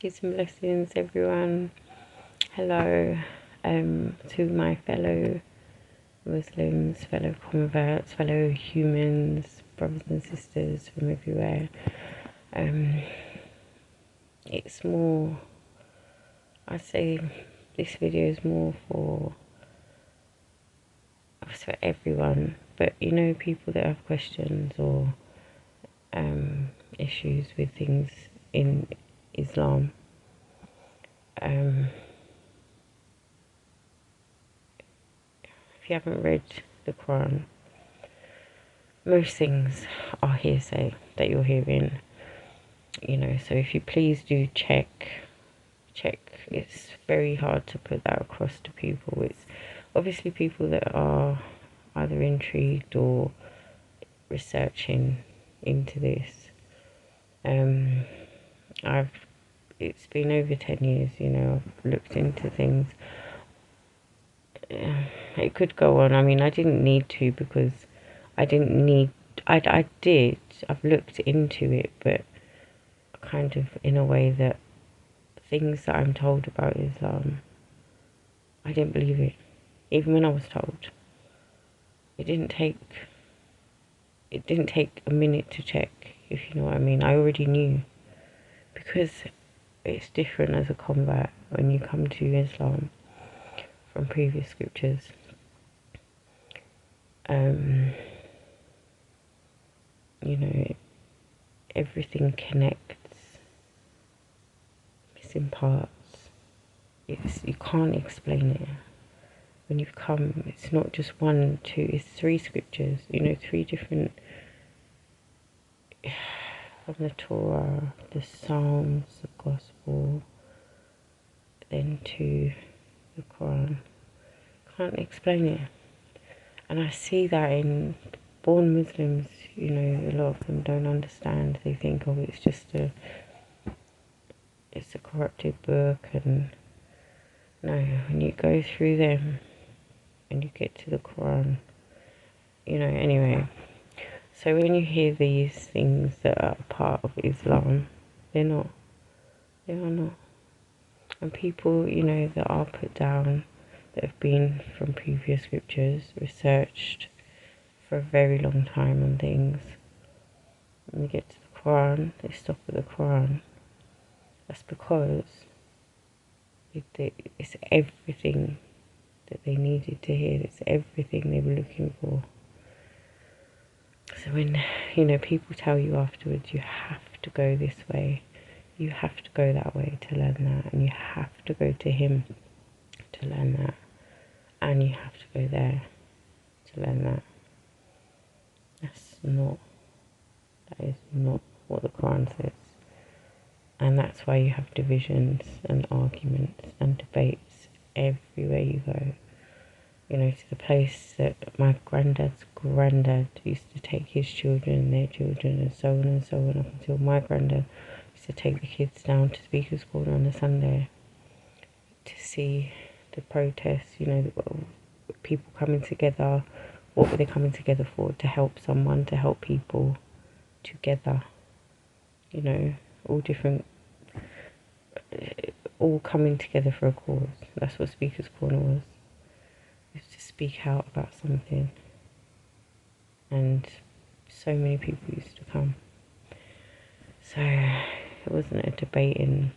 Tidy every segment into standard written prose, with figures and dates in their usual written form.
Peace and blessings, everyone. Hello to my fellow Muslims, fellow converts, fellow humans, brothers and sisters from everywhere. It's more, I'd say this video is more for everyone, but you know, people that have questions or issues with things in Islam. If you haven't read the Quran, most things are hearsay that you're hearing, you know, so if you please do check. It's very hard to put that across to people. It's obviously people that are either intrigued or researching into this. It's been over 10 years, you know, I've looked into things. It could go on. I mean, I didn't need to, because I did. I've looked into it, but kind of in a way that things that I'm told about Islam, I didn't believe it. Even when I was told. It didn't take a minute to check, if you know what I mean. I already knew, because it's different as a convert when you come to Islam from previous scriptures. You know, everything connects, missing parts. You can't explain it. When you've come, it's not just one, two, it's 3 scriptures, you know, 3 different, from the Torah, the Psalms, the Gospel, then to the Quran. Can't explain it. And I see that in born Muslims, you know, a lot of them don't understand. They think, oh, it's a corrupted book, and no, when you go through them and you get to the Quran, you know, anyway. So when you hear these things that are part of Islam, they are not. And people, you know, that are put down, that have been from previous scriptures, researched for a very long time on things, when you get to the Quran, they stop at the Quran. That's because it's everything that they needed to hear. It's everything they were looking for. So when, you know, people tell you afterwards, you have to go this way, you have to go that way to learn that, and you have to go to him to learn that, and you have to go there to learn that. That is not what the Quran says. And that's why you have divisions and arguments and debates everywhere you go. You know, to the place that my granddad's granddad used to take his children and their children, and so on, up until my granddad used to take the kids down to Speaker's Corner on a Sunday to see the protests, you know, people coming together. What were they coming together for? To help someone, to help people together. You know, all coming together for a cause. That's what Speaker's Corner was. It was to speak out about something. And so many people used to come. So it wasn't a debating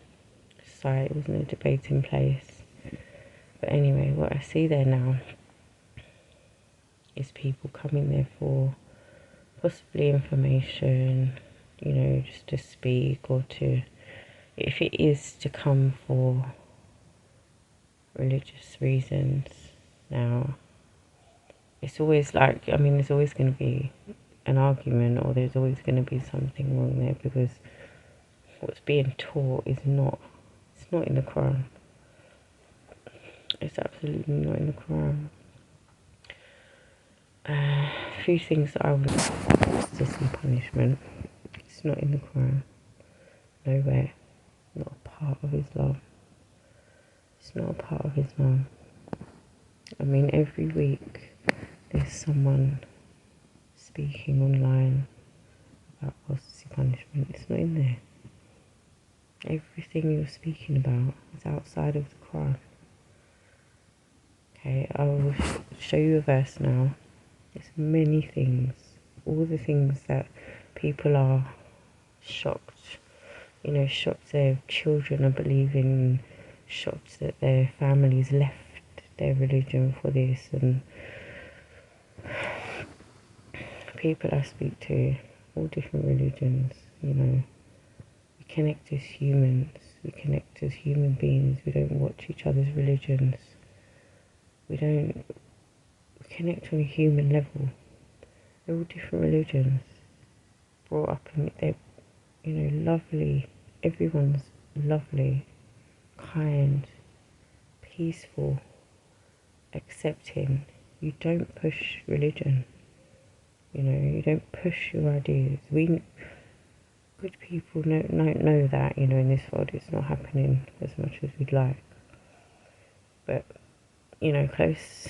site, it wasn't a debating place. But anyway, what I see there now is people coming there for possibly information, you know, just to speak, or to, if it is to come for religious reasons. Now, it's always like, I mean, there's always going to be an argument, or there's always going to be something wrong there, because what's being taught is not, it's not in the Quran. It's absolutely not in the Quran. A few things that I would justice and punishment. It's not in the Quran. Nowhere. Not a part of Islam. It's not a part of Islam. I mean, every week there's someone speaking online about apostasy punishment. It's not in there. Everything you're speaking about is outside of the Quran. Okay, I will show you a verse now. There's many things, all the things that people are shocked, shocked their children are believing, shocked that their families left their religion for this, and people I speak to, all different religions, we connect as humans, we connect as human beings, we don't watch each other's religions, we connect on a human level. They're all different religions, brought up in, they're, lovely, everyone's lovely, kind, peaceful, accepting. You don't push religion, you don't push your ideas. Good people know that, in this world it's not happening as much as we'd like. But, close,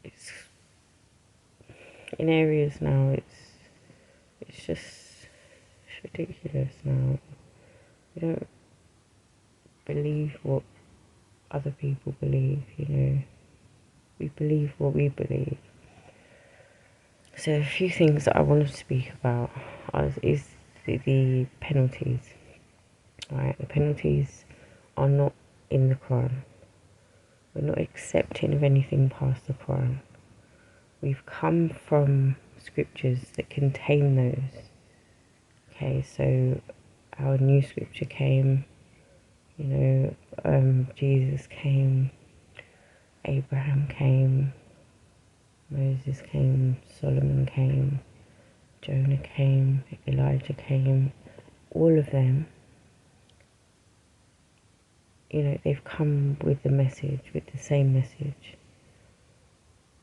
it's, in areas now, it's just ridiculous now. We don't believe what other people believe, we believe what we believe. So a few things that I want to speak about is the penalties. Right, the penalties are not in the Quran. We're not accepting of anything past the Quran. We've come from scriptures that contain those. Okay, so our new scripture came, Jesus came, Abraham came, Moses came, Solomon came, Jonah came, Elijah came, all of them, they've come with the message, with the same message.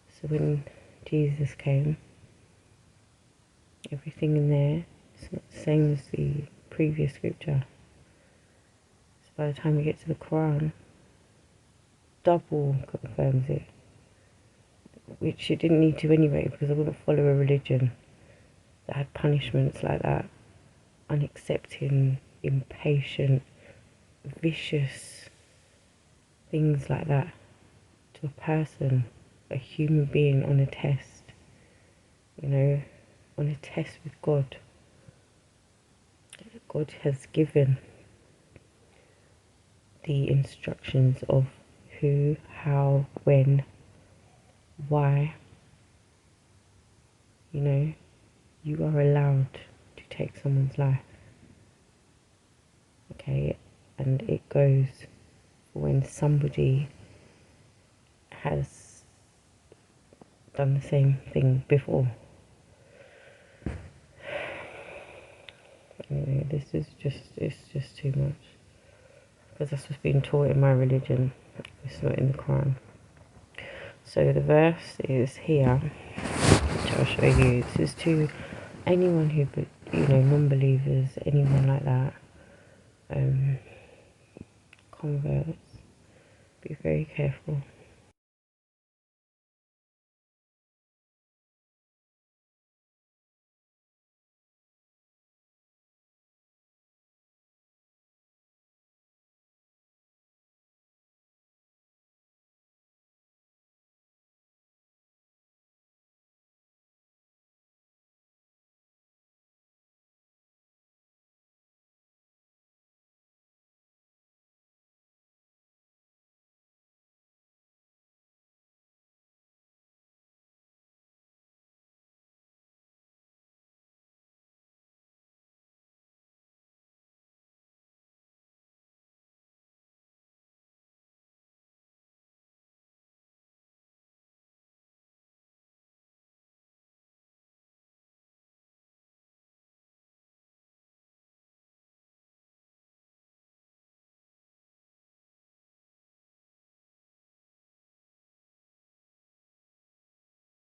So when Jesus came, everything in there is not the same as the previous scripture. So by the time we get to the Quran, double confirms it, which it didn't need to anyway, because I wouldn't follow a religion that had punishments like that, unaccepting, impatient, vicious things like that to a person, a human being on a test, on a test with God. God has given the instructions of who, how, when, why, you are allowed to take someone's life. Okay, and it goes when somebody has done the same thing before. Anyway, it's just too much, because that's what's being taught in my religion. It's not in the Quran. So the verse is here, which I'll show you. This is to anyone who, non-believers, anyone like that, converts. Be very careful.